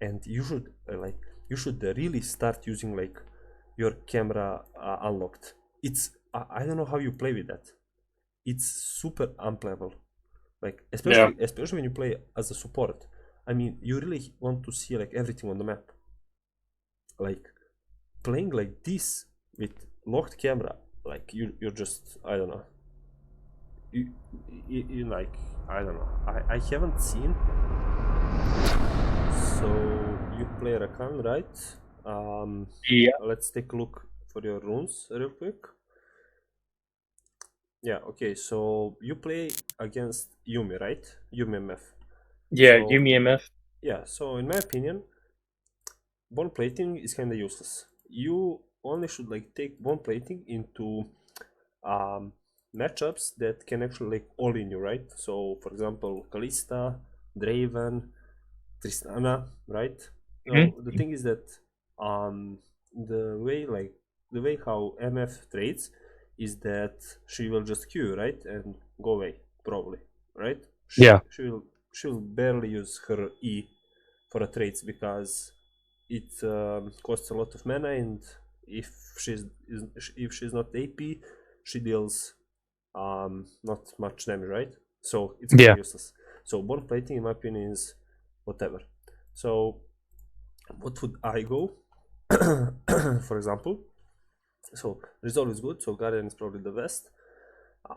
and you should really start using like your camera unlocked. It's I don't know how you play with that. It's super unplayable. Like Yeah. especially when you play as a support. I mean, you really want to see like everything on the map. Like playing like this with locked camera, like you're just I don't know. You, you like I don't know. I haven't seen. So you play Rakan, right? Yeah. Let's take a look for your runes real quick. Yeah, okay, so you play against Yumi, right? Yumi MF. Yeah. So, Yumi MF. yeah, so in my opinion, bone plating is kind of useless. You only should like take bone plating into um, matchups that can actually like all in you, right? So, for example, Kalista, Draven, Tristana, right? Mhm. No, the thing is that um, the way like the way how MF trades is that she will just Q right and go away probably, right? Yeah. She'll barely use her E for a trades because it costs a lot of mana, and if if she's not AP, she deals not much damage, right? So it's kind Yeah. of useless. So bone plating, in my opinion, is whatever. So what would I go? For example, so Resolve is good. So Guardian is probably the best.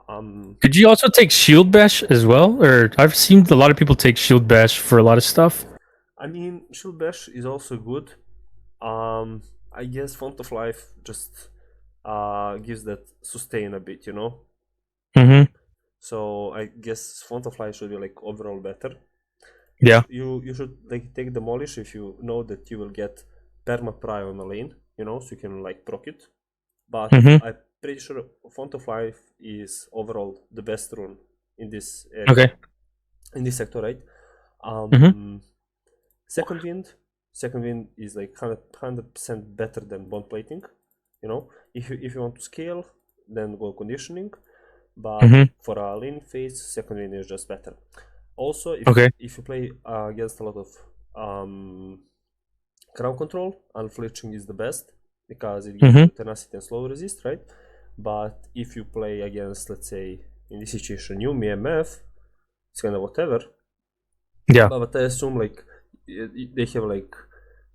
Um, Could you also take Shield Bash as well? Or I've seen a lot of people take Shield Bash for a lot of stuff. I mean, Shield Bash is also good. I guess Font of Life just gives that sustain a bit, you know. Mm-hmm. So I guess Font of Life should be like overall better. Yeah. You should like take Demolish if you know that you will get perma pry on a lane, you know, so you can like proc it. But Mm-hmm. I'm pretty sure Font of Life is overall the best rune in this area, Okay. in this sector, right? Mm-hmm. Um, second wind, second wind is like 100% better than bond plating. You know, if you want to scale, then go conditioning. But Mm-hmm. for a lane phase, second wind is just better. Also, Okay. if you play against a lot of crowd control, unflinching is the best because it gives Mm-hmm. you tenacity and slow resist, right? But if you play against, let's say, in this situation, Yumi MF, it's kind of whatever. Yeah. But I assume like they have like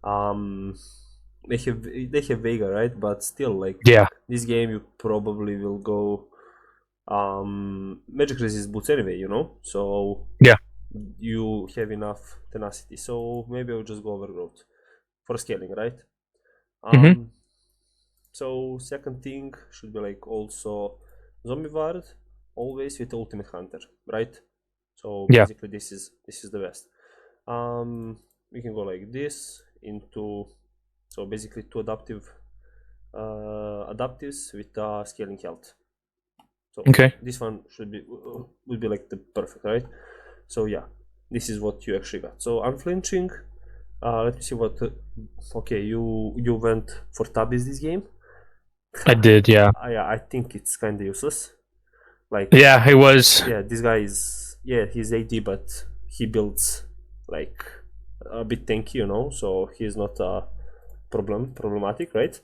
um they have Vega, right? But still, like Yeah. this game, you probably will go magic resist boots anyway, you know. So Yeah. you have enough tenacity. So maybe I'll just go overgrowth for scaling, right? Mm-hmm. Um, so second thing should be like also zombie ward, always with ultimate hunter, right? So Yeah. basically this is the best. We can go like this into so basically two adaptives with scaling health. So Okay. this one would be like the perfect, right? So yeah, this is what you actually got. So unflinching. Let me see what. Okay, you went for tabbies this game. I did. Yeah. Yeah, I think it's kind of useless. Like, Yeah. It was. yeah, this guy is he's AD, but he builds like a bit tanky, you know. So he's not problematic, right?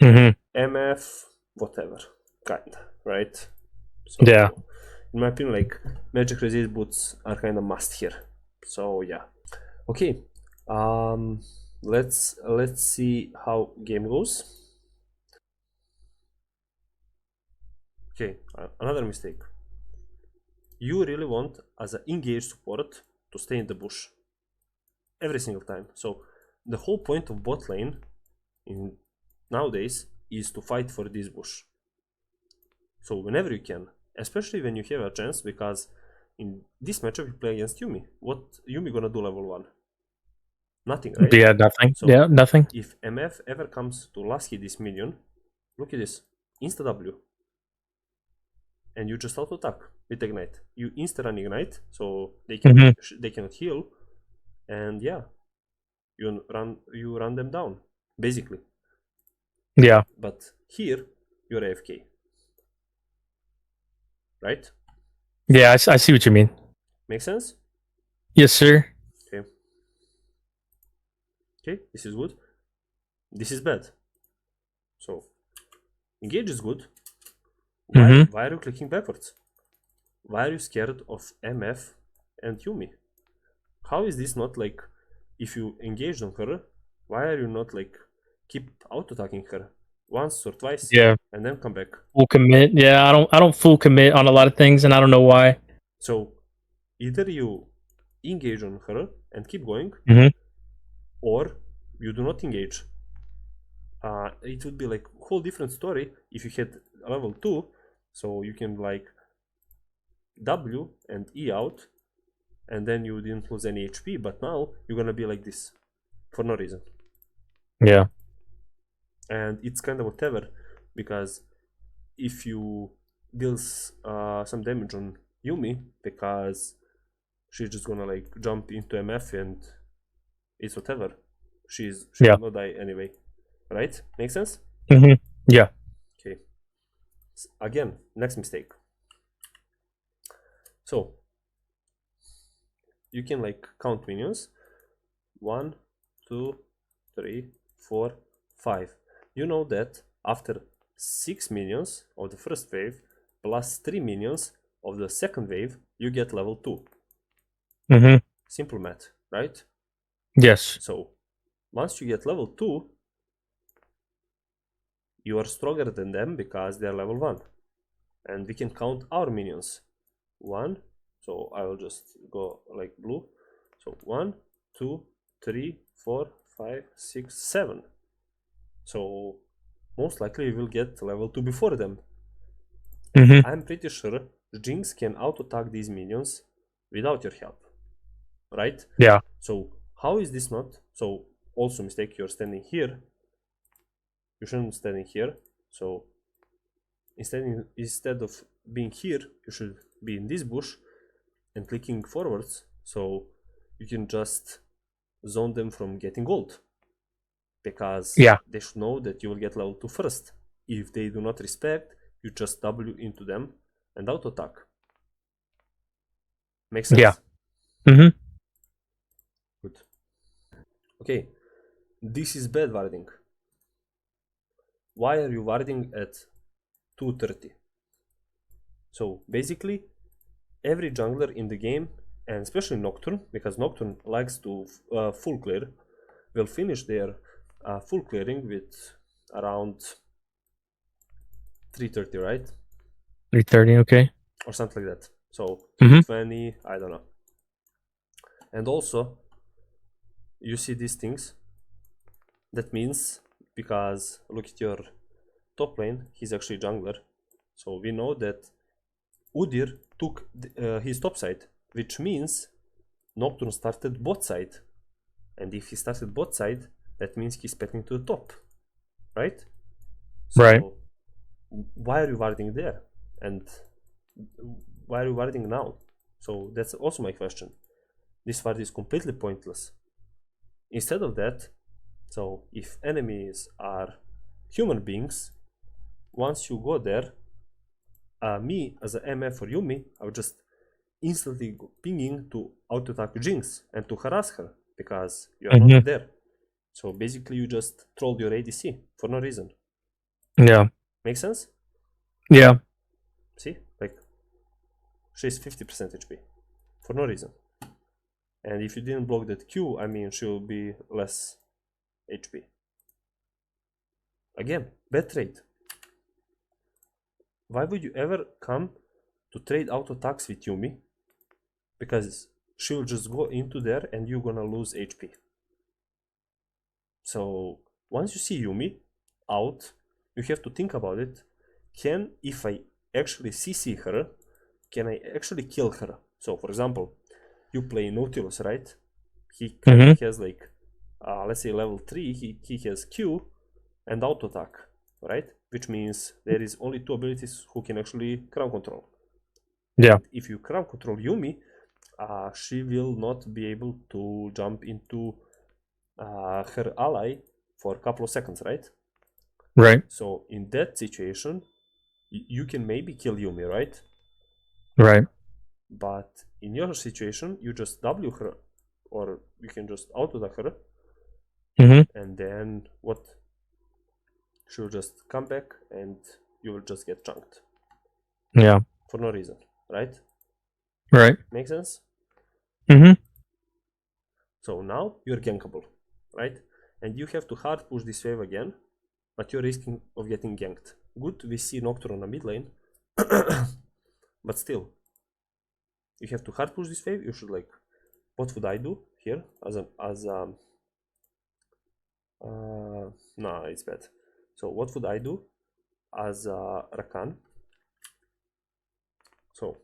And Mm-hmm. MF, whatever, kind, right? Yeah. So, in my opinion, like magic resist boots are kind of must here. So yeah, okay. Um, let's see how game goes. Okay, another mistake. You really want as an engaged support to stay in the bush every single time. So the whole point of bot lane in nowadays is to fight for this bush. So whenever you can, especially when you have a chance, because in this matchup you play against Yumi. What Yumi gonna do level 1? Nothing, right? Yeah. Nothing. So Yeah. Nothing. if MF ever comes to last hit this minion, look at this. Insta W. And you just auto attack with ignite. You insta run ignite, so Mm-hmm. they cannot heal, and yeah, you run them down, basically. Yeah. But here you're AFK, right? Yeah. I see what you mean. Make sense? Yes, sir. Okay. Okay, this is good. This is bad. So engage is good. Why are you clicking backwards? Why are you scared of MF and Yumi? How is this not like, if you engage on her, why are you not like keep auto-attacking her once or twice Yeah. and then come back? Full commit. Yeah, I don't full commit on a lot of things, and I don't know why. So either you engage on her and keep going, Mhm. or you do not engage. It would be like a whole different story if you had level 2, so you can like W and E out, and then you didn't lose any HP, but now you're gonna be like this for no reason. Yeah. And it's kind of whatever, because if you deal some damage on Yumi, because she's just gonna like jump into MF and it's whatever. She Yeah. will not die anyway. Right? Make sense? Yeah. Okay. Again, next mistake. So you can like count minions. 1, 2, 3, 4, 5. You know that after 6 minions of the first wave plus 3 minions of the second wave, you get level 2. Simple math, right? Yes. So once you get level 2, you are stronger than them because they are level 1. And we can count our minions. 1, so I will just go like blue. So 1, 2, 3, 4, 5, 6, 7. So most likely we will get level 2 before them. I'm pretty sure Jinx can auto-attack these minions without your help. Right? Yeah. So how is this not? So also mistake, you're standing here. You shouldn't standing here. So instead of being here, you should be in this bush and clicking forwards, so you can just zone them from getting gold, because Yeah. they should know that you will get level 2 first. If they do not respect, you just W into them and auto attack. Make sense? Yeah. Good. Okay, this is bad warding. Why are you warding at 230? So basically, every jungler in the game, and especially Nocturne, because Nocturne likes to full clear, will finish their full clearing with around 330, right? 330. Okay. Or something like that. So Mhm. 320, I don't know. And also, you see these things. That means, because look at your top lane, he's actually jungler. So we know that Udyr took his top side, which means Nocturne started bot side. And if he started bot side, that means he's petting to the top, right? So Right. why are you warding there? And why are you warding now? So that's also my question. This ward is completely pointless. Instead of that, so if enemies are human beings, once you go there, me as a MF for Yumi, I would just instantly go pinging to auto attack Jinx and to harass her because you are not there. So basically, you just trolled your ADC for no reason. Yeah. Make sense? Yeah. See, like she's 50% HP for no reason. And if you didn't block that Q, I mean, she'll be less HP. Again, bad trade. Why would you ever come to trade auto attacks with Yumi? Because she'll just go into there and you're gonna lose HP. So once you see Yumi out, you have to think about it. If I actually CC her, can I actually kill her? So for example, you play Nautilus, right? He kind of has like, let's say level 3, he has Q and auto attack, right? Which means there is only 2 abilities who can actually crown control. Yeah. And if you crown control Yumi, she will not be able to jump into her ally for a couple of seconds, right? Right. So in that situation, you can maybe kill Yumi, right? Right. But in your situation, you just W her, or you can just auto attack her, and then what? She'll just come back and you will just get chunked Yeah. for no reason, right? Right. Make sense? Mm-hmm. So now you're gankable, right? And you have to hard push this wave again, but you're risking of getting ganked. Good, we see Nocturne on the mid lane, but still, you have to hard push this wave. You should like, what would I do here no, it's bad. So what would I do as Rakan? So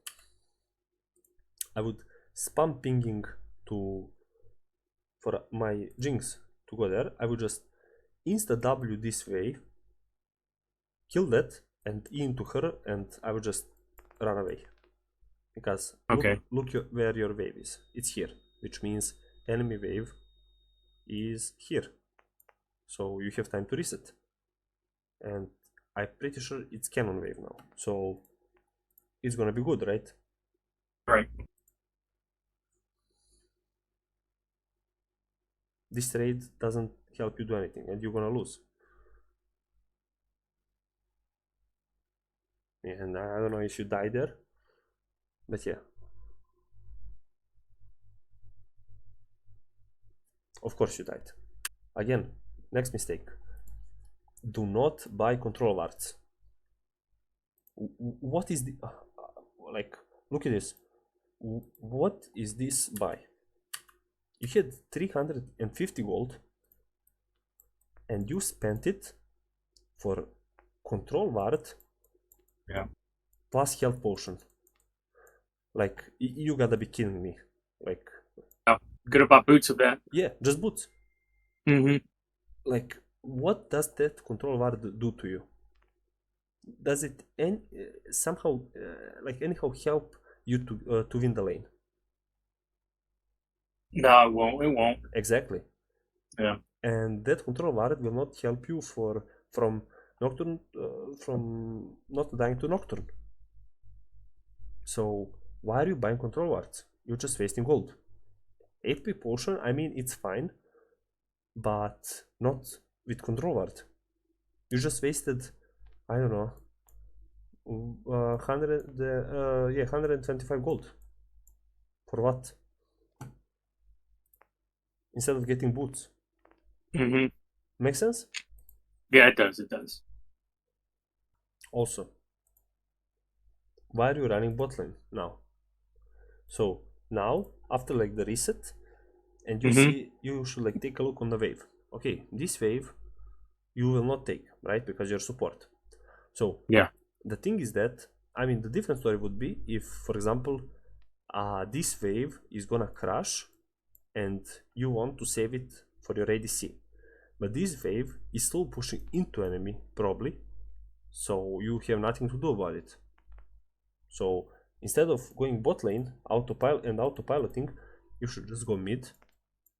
I would spam pinging to for my Jinx to go there. I would just insta W this way, kill that, and E into her, and I would just run away. Because look where your wave is. It's here, which means enemy wave is here. So you have time to reset. And I'm pretty sure it's cannon wave now. So it's gonna be good, right? Right. This trade doesn't help you do anything, and you're gonna lose. And I don't know if you die there, but yeah. Of course you died. Again, next mistake. Do not buy control arts. What is the... like, look at this. What is this buy? You had 350 gold and you spent it for control ward plus health potion. Like, you gotta be kidding me. Like, Good about boots with that. yeah, just boots. Mm-hmm. Like, what does that control ward do to you? Does it somehow like anyhow help you to win the lane? No, it won't. It won't. Exactly. Yeah. And that control ward will not help you from Nocturne from not dying to Nocturne. So why are you buying control wards? You're just wasting gold. 8p potion, I mean it's fine, but not with control ward. You just wasted, I don't know, 125 gold. For what? Instead of getting boots. Mm-hmm. Make sense? Yeah, it does. It does. Also, why are you running bot lane now? So now, after like the reset, and you see, you should like take a look on the wave. Okay, this wave you will not take, right? Because you're support. So yeah, the thing is that, I mean, the different story would be if, for example, this wave is gonna crash and you want to save it for your ADC. But this wave is still pushing into enemy, probably, so you have nothing to do about it. So instead of going bot lane, autopiloting, you should just go mid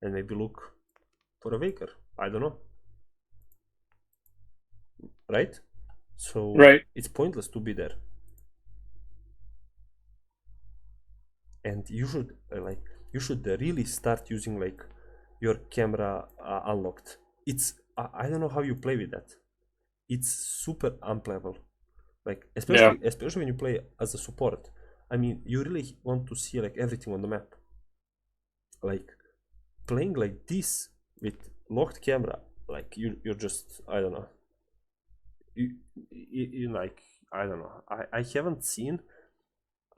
and maybe look for a Waker. I don't know. Right? So it's pointless to be there. And you should really start using like your camera unlocked. It's I don't know how you play with that. It's super unplayable. Like especially when you play as a support. I mean, you really want to see like everything on the map. Like playing like this with locked camera, like you're just, I don't know. You like, I don't know. I haven't seen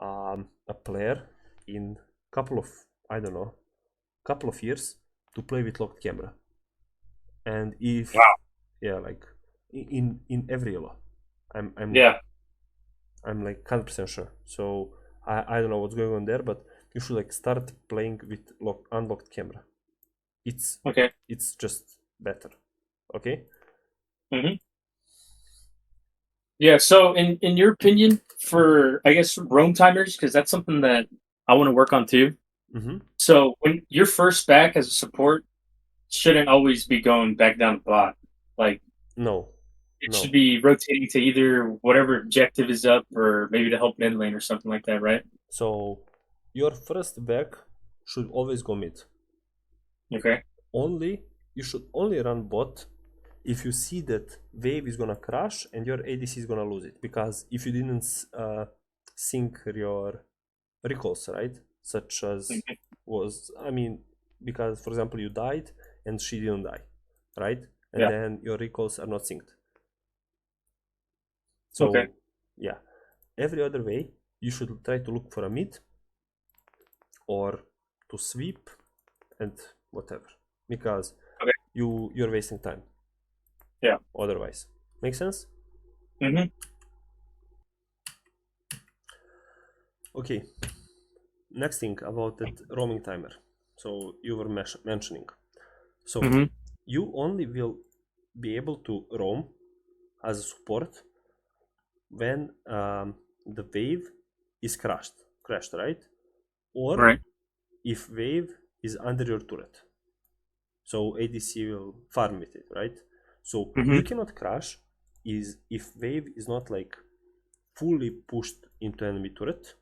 a player in couple of, I don't know, couple of years to play with locked camera. And if yeah, like in every elo, I'm like 100% sure. So I don't know what's going on there, but you should like start playing with unlocked camera. It's It's just better. Okay. Mm-hmm. Yeah. So, in your opinion, for I guess roam timers, because that's something that I want to work on too. Mm-hmm. So when you're first back as a support, shouldn't always be going back down the bot. Like no, it should be rotating to either whatever objective is up, or maybe to help mid lane or something like that, right? So your first back should always go mid. Okay. Only you should only run bot if you see that wave is gonna crash and your ADC is gonna lose it. Because if you didn't sync your recalls, right? Such as was, I mean, because for example you died and she didn't die, right? And Yeah. then your recalls are not synced. So Okay. yeah, every other way you should try to look for a mid or to sweep and whatever, because Okay. you're wasting time. Yeah. Otherwise, make sense? Mm-hmm. Okay. Next thing about that roaming timer. So you were mentioning. So Mhm. you only will be able to roam as a support when the wave is crashed, right? Or Right. if wave is under your turret. So ADC will farm with it, right? So you Mhm. cannot crash is if wave is not like fully pushed into enemy turret,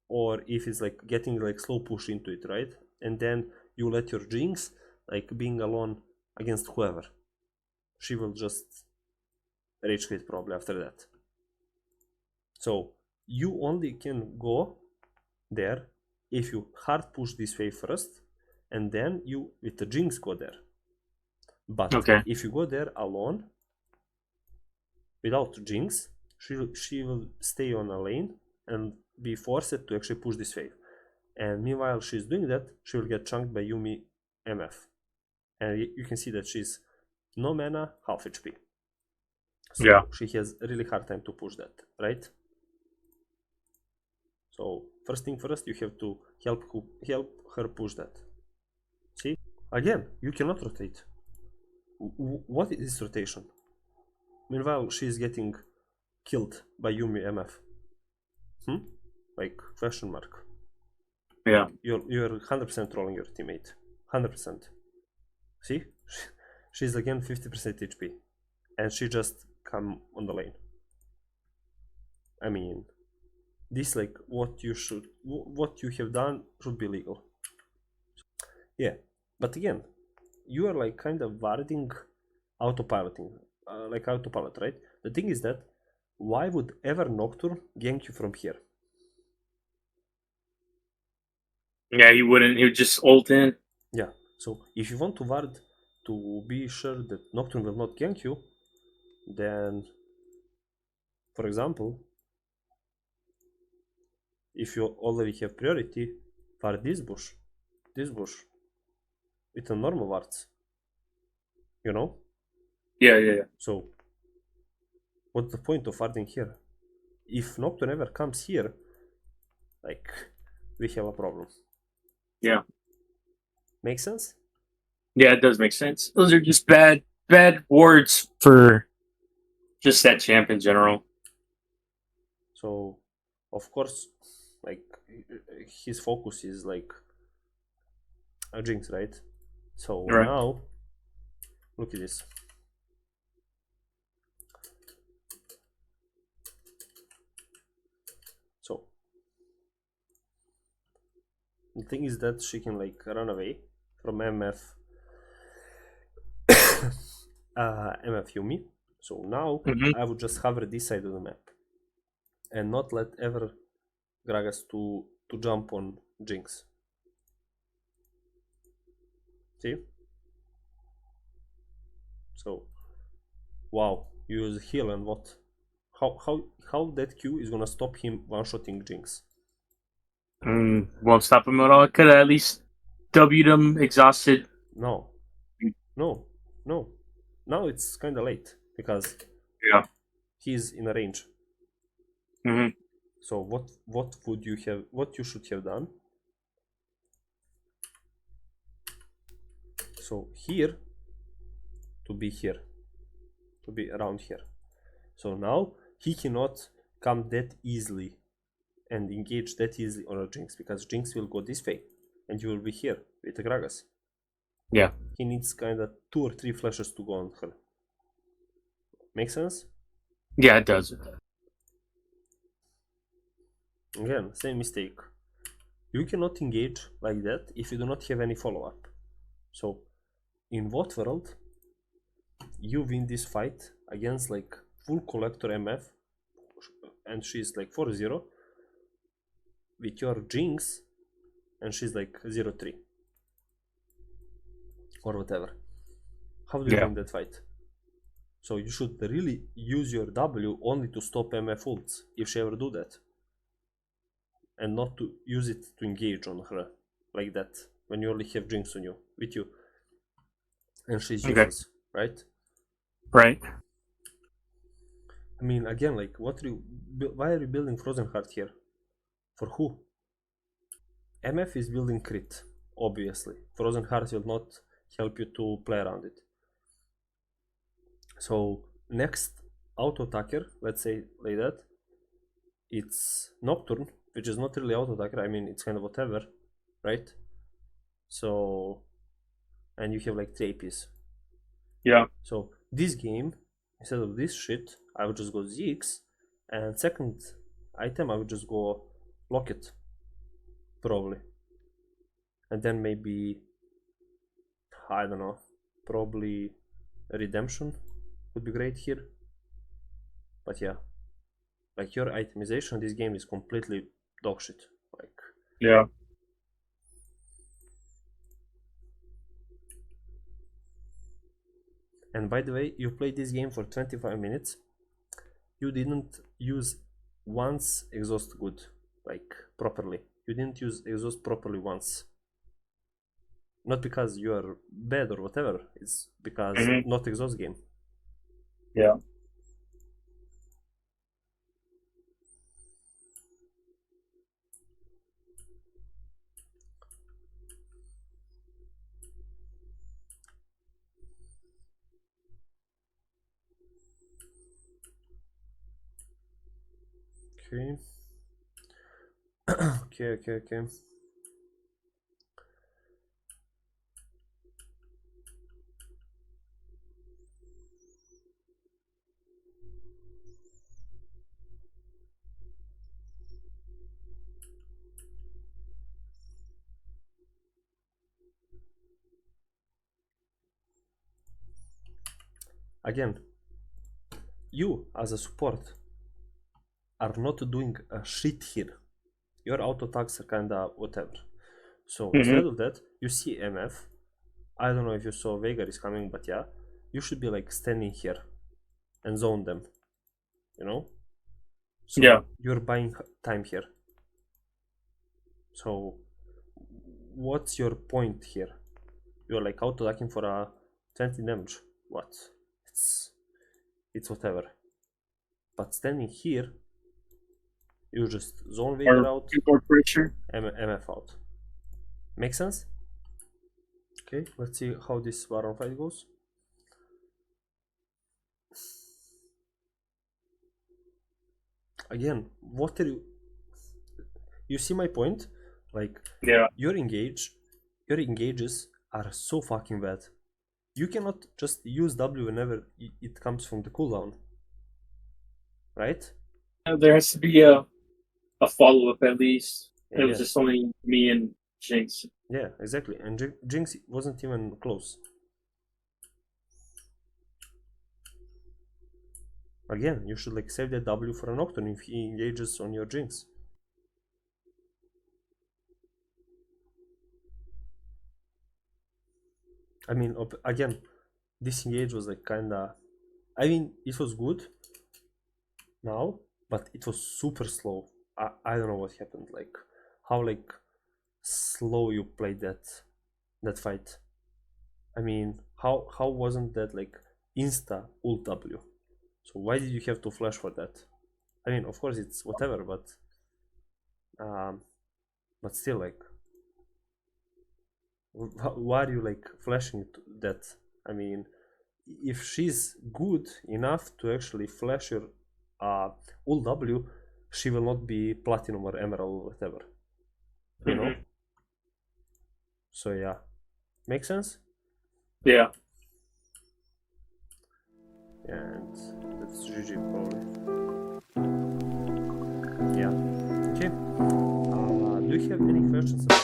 or if it's like getting like slow push into it, right? And then you let your Jinx like being alone against whoever. She will just rage quit probably after that. So you only can go there if you hard push this wave first, and then you with the Jinx go there. But Okay. if you go there alone without Jinx, she will stay on a lane and be forced to actually push this wave. And meanwhile she's doing that, she will get chunked by Yuumi MF. And you can see that she's no mana, half HP. So Yeah. she has a really hard time to push that, right? So first thing first, you have to help her push that. See? Again, you cannot rotate. What is this rotation? Meanwhile, she is getting killed by Yuumi MF. Like, question mark. Yeah. You're 100% trolling your teammate. 100%. See? She's again 50% HP. And she just come on the lane. I mean, this like what you have done should be legal. Yeah, but again, you are like kind of warding autopiloting, like autopilot, right? The thing is that why would ever Nocturne gank you from here? Yeah, he wouldn't. He would just ult in. Yeah, so if you want to ward to be sure that Nocturne will not gank you, then, for example, if you already have priority, ward this bush, with a normal wards, you know? Yeah, yeah, yeah. So, what's the point of warding here? If Nocturne ever comes here, like, we have a problem. Yeah. Make sense? Yeah, it does make sense. Those are just bad words for just that champ in general. So, of course, like, his focus is like a Jinx, right? So Right. now, look at this. So, the thing is that she can like run away from MF MF Yumi. So now Mhm. I would just hover this side of the map and not let ever Gragas to jump on Jinx. See? So wow, use heal and what? How that Q is gonna stop him one-shotting Jinx? Won't stop him at all. Could have at least W'd him, exhausted. No, no, no. Now it's kind of late because Yeah. he's in a range. Mhm. So what would you have? What you should have done? So here to be here, to be around here. So now he cannot come that easily and engage that easily on a Jinx because Jinx will go this way and you will be here with the Gragas. Yeah. He needs kind of 2 or 3 flashes to go on her. Make sense? Yeah, it does. Again, same mistake. You cannot engage like that if you do not have any follow-up. So in what world you win this fight against like full collector MF and she's like 4-0 with your Jinx and she's like 0-3 or whatever? How do you win that fight? So you should really use your W only to stop MF ults if she ever do that, and not to use it to engage on her like that when you only have Jinx on you with you and she's useless, right? Right. I mean, again, like, why are you building Frozen Heart here? For who? MF is building crit, obviously. Frozen Heart will not help you to play around it. So next auto attacker, let's say like that, it's Nocturne, which is not really auto attacker. I mean, it's kind of whatever, right? So, and you have like 3 APs. Yeah. So this game, instead of this shit, I would just go ZX, and second item I would just go Locket, probably, and then maybe, I don't know, probably Redemption would be great here. But yeah, like, your itemization in this game is completely dogshit. Like, Yeah. and by the way, you played this game for 25 minutes. You didn't use once exhaust good, like properly. You didn't use exhaust properly once. Not because you are bad or whatever, it's because not exhaust game. Yeah. Okay. Okay. Again, you as a support are not doing a shit here. Your auto attacks are kinda whatever. So instead of that, you see MF. I don't know if you saw Veigar is coming, but yeah, you should be like standing here and zone them, you know? So Yeah. you're buying time here. So what's your point here? You're like auto attacking for a 20 damage. What? It's whatever. But standing here, you just zone Veigar out, More pressure. MF out. Make sense? Okay, let's see how this Baron fight goes. Again, what are you... You see my point? Like, Yeah. your engages are so fucking bad. You cannot just use W whenever it comes from the cooldown, right? There has to be a follow up at least. It was Yeah. just only me and Jinx. Yeah, exactly. And Jinx wasn't even close. Again, you should like save that W for a Nocturne if he engages on your Jinx. I mean, again, this engage was like kinda... I mean, it was good now, but it was super slow. I don't know what happened. Like, how like slow you played that fight. I mean, how wasn't that like insta ult W? So why did you have to flash for that? I mean, of course it's whatever, but still, like, why are you like flashing that? I mean, if she's good enough to actually flash your ult W, she will not be platinum or emerald or whatever, you know? So yeah, make sense? Yeah. And that's GG probably. Yeah. Okay. Do you have any questions?